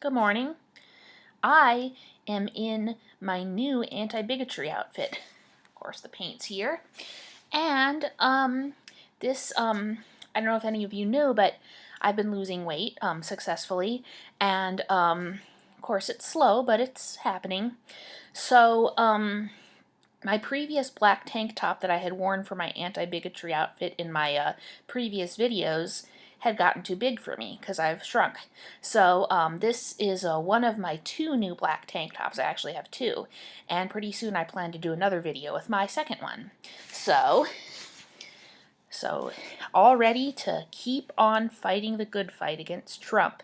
Good morning. I am in my new anti-bigotry outfit. Of course, the paint's here. And I don't know if any of you knew, but I've been losing weight successfully. And of course, it's slow, but it's happening. So my previous black tank top that I had worn for my anti-bigotry outfit in my previous videos had gotten too big for me because I've shrunk. So this is one of my two new black tank tops. I actually have two, and pretty soon I plan to do another video with my second one. So all ready to keep on fighting the good fight against Trump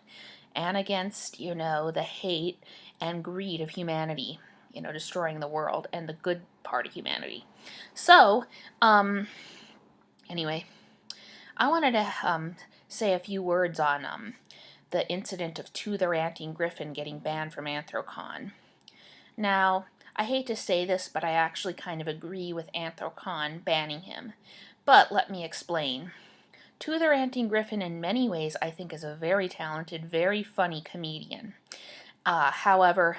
and against, the hate and greed of humanity, destroying the world and the good part of humanity. So, anyway, I wanted to say a few words on the incident of the Ranting Gryphon getting banned from Anthrocon. Now, I hate to say this, but I actually kind of agree with Anthrocon banning him. But let me explain. The Ranting Gryphon, in many ways, I think is a very talented, very funny comedian. However,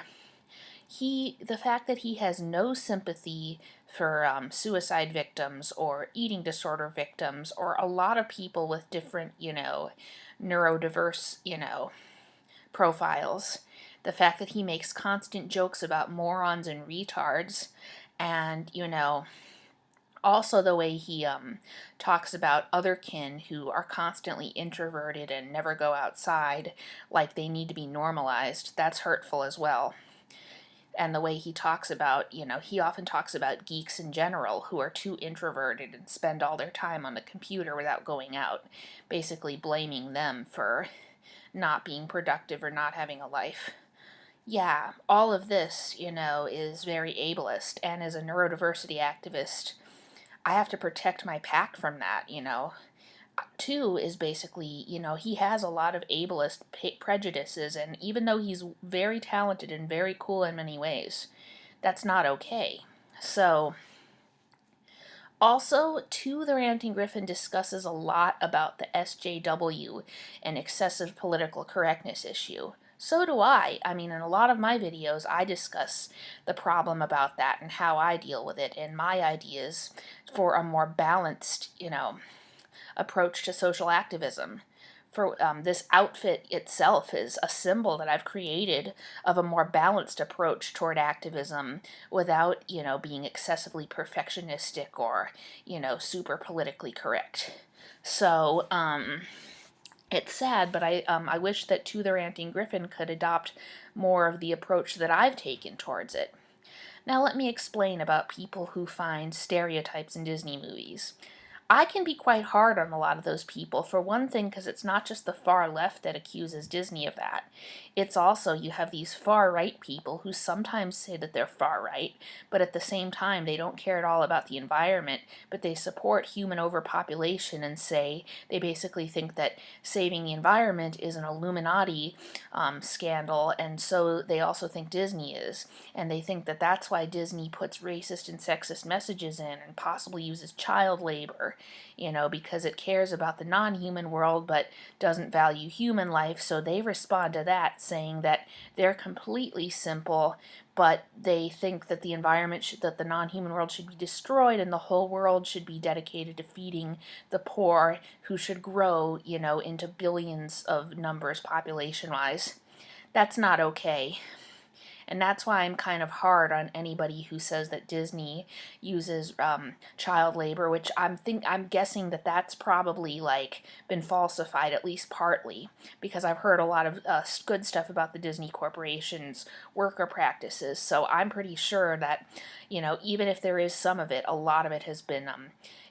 the fact that he has no sympathy for suicide victims or eating disorder victims or a lot of people with different, neurodiverse, profiles. The fact that he makes constant jokes about morons and retards, and, also the way he talks about other kin who are constantly introverted and never go outside like they need to be normalized, that's hurtful as well. And the way he talks about, he often talks about geeks in general who are too introverted and spend all their time on the computer without going out, basically blaming them for not being productive or not having a life. Yeah, all of this, is very ableist, and as a neurodiversity activist, I have to protect my pack from that, Two is basically, he has a lot of ableist prejudices, and even though he's very talented and very cool in many ways, that's not okay. So, also, the Ranting Gryphon discusses a lot about the SJW and excessive political correctness issue. So do I. I mean, in a lot of my videos, I discuss the problem about that and how I deal with it and my ideas for a more balanced, approach to social activism. For this outfit itself is a symbol that I've created of a more balanced approach toward activism without, being excessively perfectionistic or, super politically correct. So, it's sad, but I wish that the Ranting Gryphon could adopt more of the approach that I've taken towards it. Now let me explain about people who find stereotypes in Disney movies. I can be quite hard on a lot of those people, for one thing, because it's not just the far left that accuses Disney of that. It's also, you have these far right people who sometimes say that they're far right, but at the same time they don't care at all about the environment, but they support human overpopulation and say, they basically think that saving the environment is an Illuminati scandal, and so they also think Disney is. And they think that that's why Disney puts racist and sexist messages in and possibly uses child labor, because it cares about the non-human world but doesn't value human life, so they respond to that saying that they're completely simple, but they think that the environment that the non-human world should be destroyed and the whole world should be dedicated to feeding the poor, who should grow, into billions of numbers population-wise. That's not okay. And that's why I'm kind of hard on anybody who says that Disney uses child labor, which I'm guessing that that's probably been falsified, at least partly, because I've heard a lot of good stuff about the Disney Corporation's worker practices. So I'm pretty sure that, even if there is some of it, a lot of it has been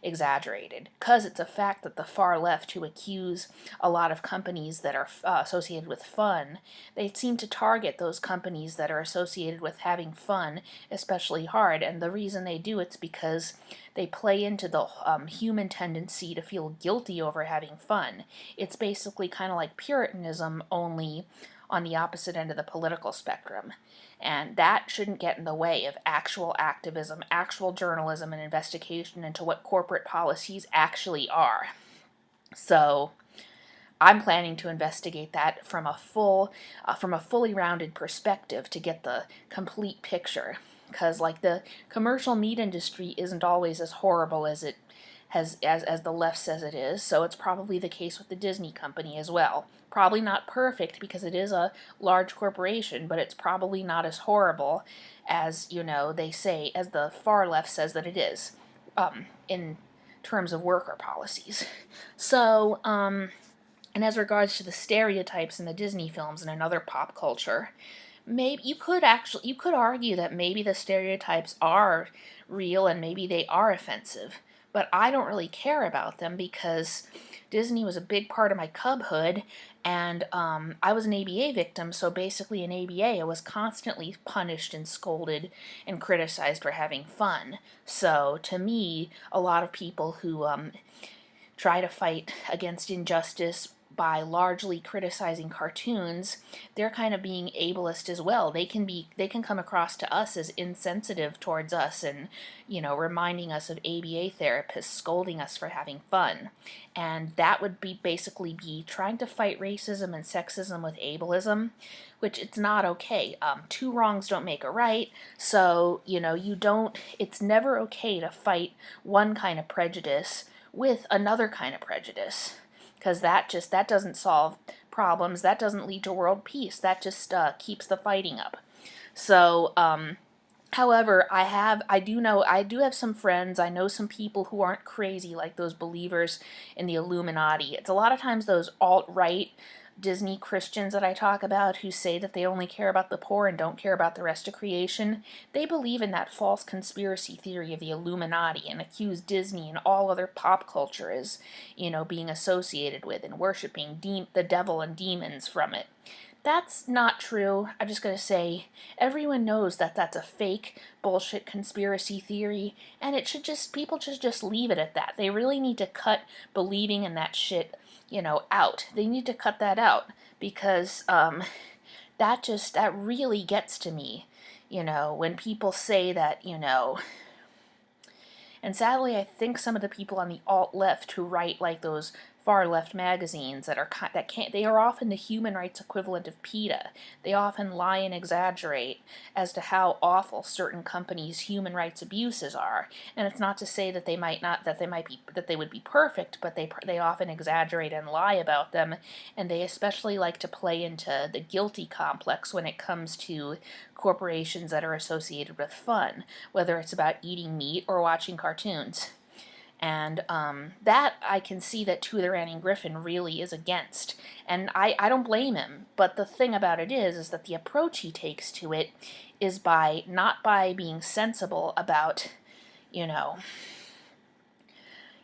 exaggerated, because it's a fact that the far left, who accuse a lot of companies that are associated with fun, they seem to target those companies that are associated with having fun especially hard, and the reason they do it's because they play into the human tendency to feel guilty over having fun. It's basically kind of like Puritanism, only on the opposite end of the political spectrum. And that shouldn't get in the way of actual activism, actual journalism, and investigation into what corporate policies actually are. So, I'm planning to investigate that from a fully rounded perspective to get the complete picture. Because like the commercial meat industry isn't always as horrible as it has as the left says it is, so it's probably the case with the Disney company as well. Probably not perfect because it is a large corporation, but it's probably not as horrible as, they say, as the far left says that it is, in terms of worker policies. So, and as regards to the stereotypes in the Disney films and another pop culture, maybe you could argue that maybe the stereotypes are real and maybe they are offensive, but I don't really care about them because Disney was a big part of my cubhood, and I was an ABA victim, so basically in ABA I was constantly punished and scolded and criticized for having fun. So to me, a lot of people who try to fight against injustice by largely criticizing cartoons, they're kind of being ableist as well. They can come across to us as insensitive towards us and, reminding us of ABA therapists scolding us for having fun. And that would basically be trying to fight racism and sexism with ableism, which it's not okay. Two wrongs don't make a right, so, it's never okay to fight one kind of prejudice with another kind of prejudice, because that doesn't solve problems, that doesn't lead to world peace, that just keeps the fighting up. So, however, I do have some friends, I know some people who aren't crazy like those believers in the Illuminati. It's a lot of times those alt-right Disney Christians that I talk about who say that they only care about the poor and don't care about the rest of creation. They believe in that false conspiracy theory of the Illuminati and accuse Disney and all other pop culture as, being associated with and worshiping the devil and demons from it. That's not true. I'm just going to say everyone knows that that's a fake bullshit conspiracy theory, and people should just leave it at that. They really need to cut believing in that shit out. They need to cut that out because that really gets to me, when people say that, and sadly I think some of the people on the alt-left who write like those far-left magazines they are often the human rights equivalent of PETA. They often lie and exaggerate as to how awful certain companies' human rights abuses are. And it's not to say that they would be perfect, but they often exaggerate and lie about them, and they especially like to play into the guilty complex when it comes to corporations that are associated with fun, whether it's about eating meat or watching cartoons. And that I can see that Ranting Gryphon really is against. And I don't blame him, but the thing about it is that the approach he takes to it is not by being sensible about,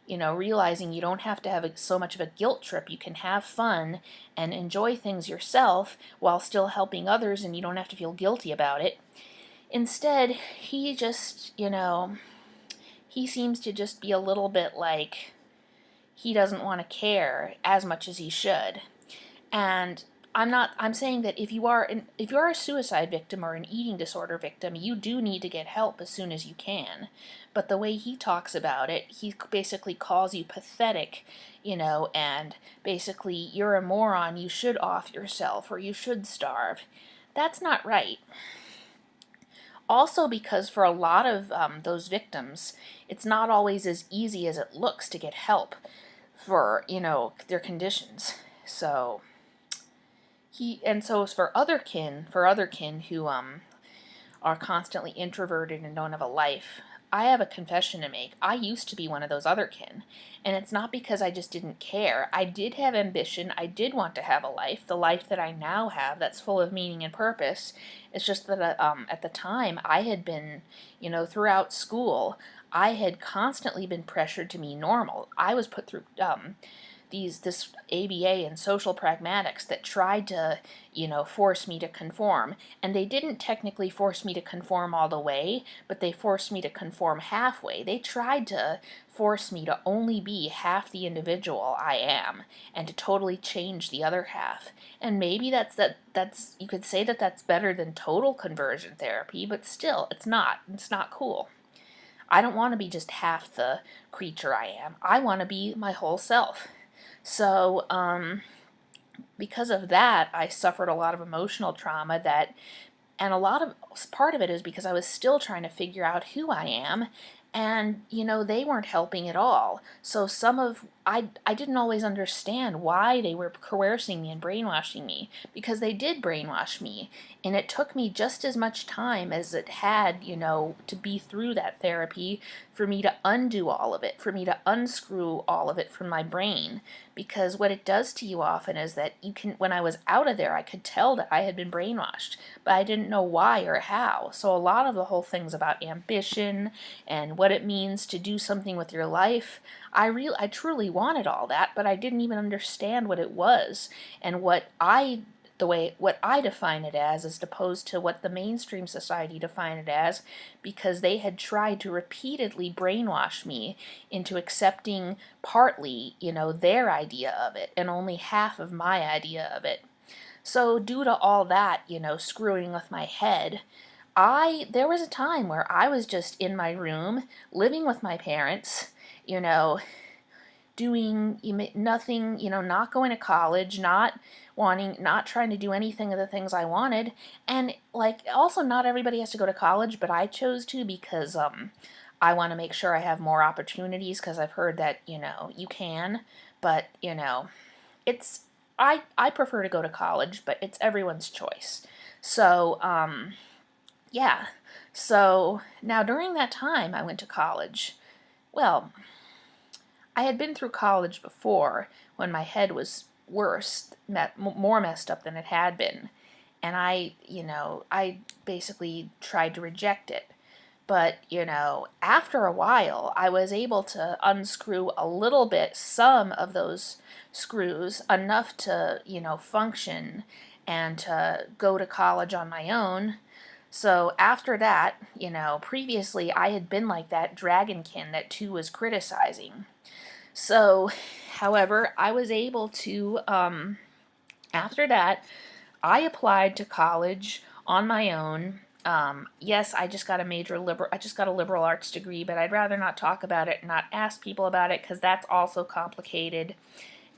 realizing you don't have to have so much of a guilt trip. You can have fun and enjoy things yourself while still helping others, and you don't have to feel guilty about it. Instead, he just, he seems to just be a little bit like he doesn't want to care as much as he should. And I'm saying that if you are a suicide victim or an eating disorder victim, you do need to get help as soon as you can. But the way he talks about it, he basically calls you pathetic, and basically you're a moron, you should off yourself or you should starve. That's not right. Also because for a lot of those victims, it's not always as easy as it looks to get help for, their conditions. So for other kin who are constantly introverted and don't have a life, I have a confession to make. I used to be one of those other kin, and it's not because I just didn't care. I did have ambition. I did want to have a life, the life that I now have that's full of meaning and purpose. It's just that at the time I had been, throughout school, I had constantly been pressured to be normal. I was put through this ABA and social pragmatics that tried to, force me to conform. And they didn't technically force me to conform all the way, but they forced me to conform halfway. They tried to force me to only be half the individual I am, and to totally change the other half. And maybe that's you could say that that's better than total conversion therapy, but still, it's not cool. I don't want to be just half the creature I am. I want to be my whole self. So, because of that, I suffered a lot of emotional trauma and part of it is because I was still trying to figure out who I am, and they weren't helping at all. So I didn't always understand why they were coercing me and brainwashing me, because they did brainwash me, and it took me just as much time as it had, to be through that therapy, for me to undo all of it, for me to unscrew all of it from my brain. Because what it does to you often is that when I was out of there, I could tell that I had been brainwashed, but I didn't know why or how. So a lot of the whole things about ambition and what it means to do something with your life, I truly wanted all that, but I didn't even understand what it was, and what I define it as opposed to what the mainstream society define it as, because they had tried to repeatedly brainwash me into accepting partly, their idea of it and only half of my idea of it. So due to all that, screwing with my head, there was a time where I was just in my room, living with my parents, doing nothing, not going to college, not trying to do anything of the things I wanted. And also, not everybody has to go to college, but I chose to, because I want to make sure I have more opportunities, because I've heard that, you can, but, it's, I prefer to go to college, but it's everyone's choice. So, yeah. So, now during that time I went to college. Well, I had been through college before, when my head was more messed up than it had been. And I basically tried to reject it. But, after a while, I was able to unscrew a little bit, some of those screws, enough to, function and to go to college on my own. So after that, previously I had been like that dragonkin that Tu was criticizing. So, however, I was able to, after that, I applied to college on my own. Yes, I just got a liberal arts degree, but I'd rather not talk about it and not ask people about it, because that's also complicated.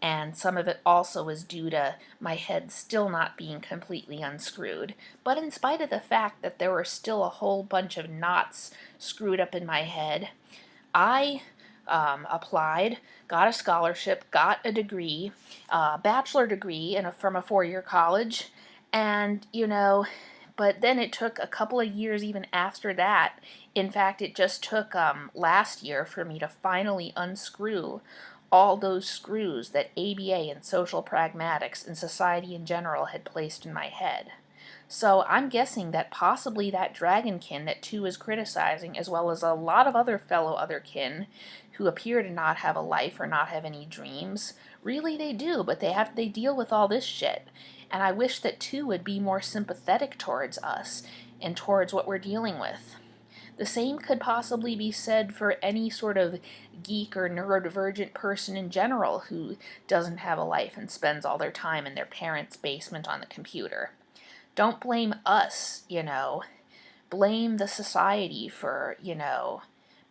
And some of it also was due to my head still not being completely unscrewed. But in spite of the fact that there were still a whole bunch of knots screwed up in my head, I applied, got a scholarship, got a degree, bachelor degree from a 4-year college, and, but then it took a couple of years even after that. In fact, it just took last year for me to finally unscrew all those screws that ABA and social pragmatics and society in general had placed in my head. So I'm guessing that possibly that dragonkin that Tu is criticizing, as well as a lot of other fellow otherkin who appear to not have a life or not have any dreams, really they do, but they deal with all this shit. And I wish that Tu would be more sympathetic towards us and towards what we're dealing with. The same could possibly be said for any sort of geek or neurodivergent person in general who doesn't have a life and spends all their time in their parents' basement on the computer. Don't blame us, blame the society for,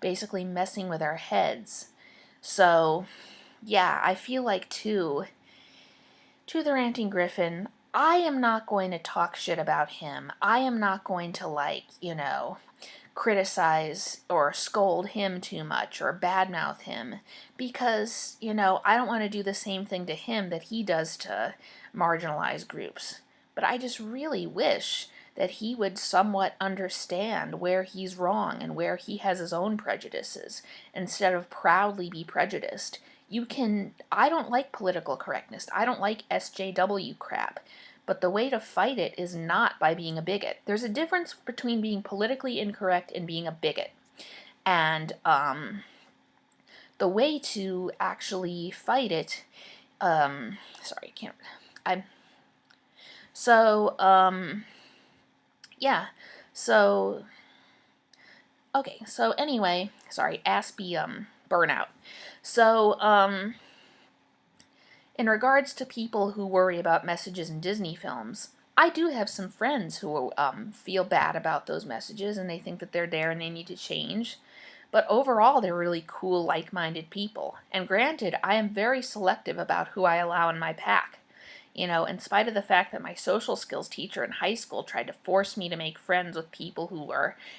basically messing with our heads. So, yeah, I feel like to the Ranting Gryphon, I am not going to talk shit about him. I am not going to, criticize or scold him too much or badmouth him, because, I don't want to do the same thing to him that he does to marginalized groups. But I just really wish that he would somewhat understand where he's wrong and where he has his own prejudices, instead of proudly be prejudiced. I don't like political correctness. I don't like SJW crap. But the way to fight it is not by being a bigot. There's a difference between being politically incorrect and being a bigot. And the way to actually fight it, yeah. So, okay, so anyway, Aspie, burnout. So, in regards to people who worry about messages in Disney films, I do have some friends who feel bad about those messages, and they think that they're there and they need to change. But overall, they're really cool, like-minded people. And granted, I am very selective about who I allow in my pack. You know, in spite of the fact that my social skills teacher in high school tried to force me to make friends with people who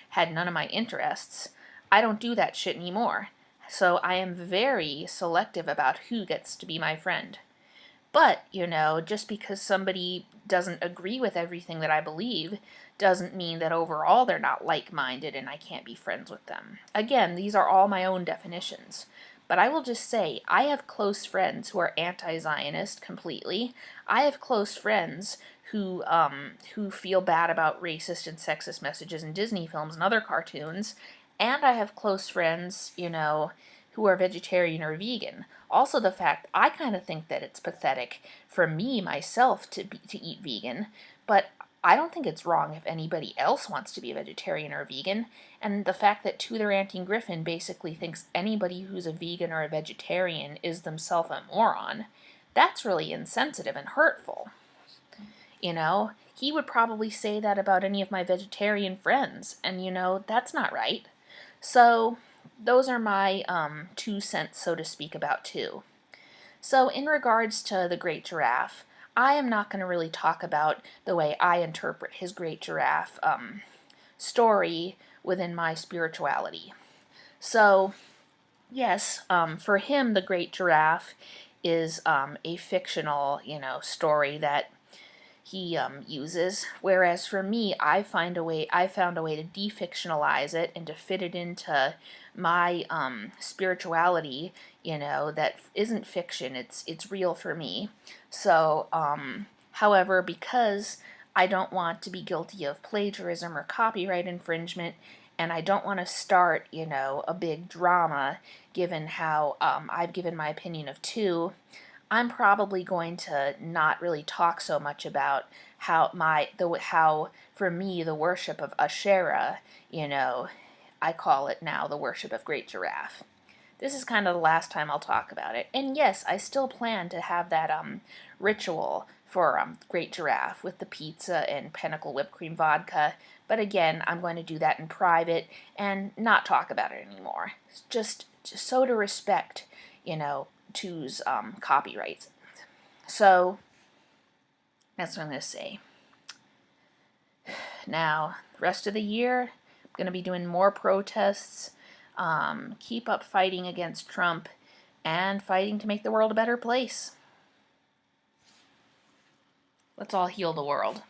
had none of my interests, I don't do that shit anymore. So I am very selective about who gets to be my friend. But, you know, just because somebody doesn't agree with everything that I believe doesn't mean that overall they're not like-minded and I can't be friends with them. Again, these are all my own definitions. But I will just say, I have close friends who are anti-Zionist completely. I have close friends who feel bad about racist and sexist messages in Disney films and other cartoons. And I have close friends, you know, who are vegetarian or vegan. Also the fact, I kind of think that it's pathetic for me, myself, to eat vegan, but I don't think it's wrong if anybody else wants to be a vegetarian or a vegan, and the fact that Tuther Ranting Gryphon basically thinks anybody who's a vegan or a vegetarian is themselves a moron, that's really insensitive and hurtful. You know, he would probably say that about any of my vegetarian friends, and you know, that's not right. So, those are my 2 cents, so to speak, about two. So in regards to the Great Giraffe, I am not going to really talk about the way I interpret his Great Giraffe story within my spirituality. So, yes, for him, the Great Giraffe is a fictional, you know, story that he uses, whereas for me, I found a way to defictionalize it and to fit it into my spirituality, you know, that isn't fiction, it's real for me. So, however, because I don't want to be guilty of plagiarism or copyright infringement, and I don't want to start, you know, a big drama, given how I've given my opinion of two, I'm probably going to not really talk so much about how for me the worship of Asherah, you know, I call it now the worship of Great Giraffe. This is kind of the last time I'll talk about it. And yes, I still plan to have that ritual for Great Giraffe with the pizza and Pinnacle whipped cream vodka. But again, I'm going to do that in private and not talk about it anymore. Just so to respect, you know, Two's copyrights. So that's what I'm going to say. Now, the rest of the year, I'm going to be doing more protests, keep up fighting against Trump, and fighting to make the world a better place. Let's all heal the world.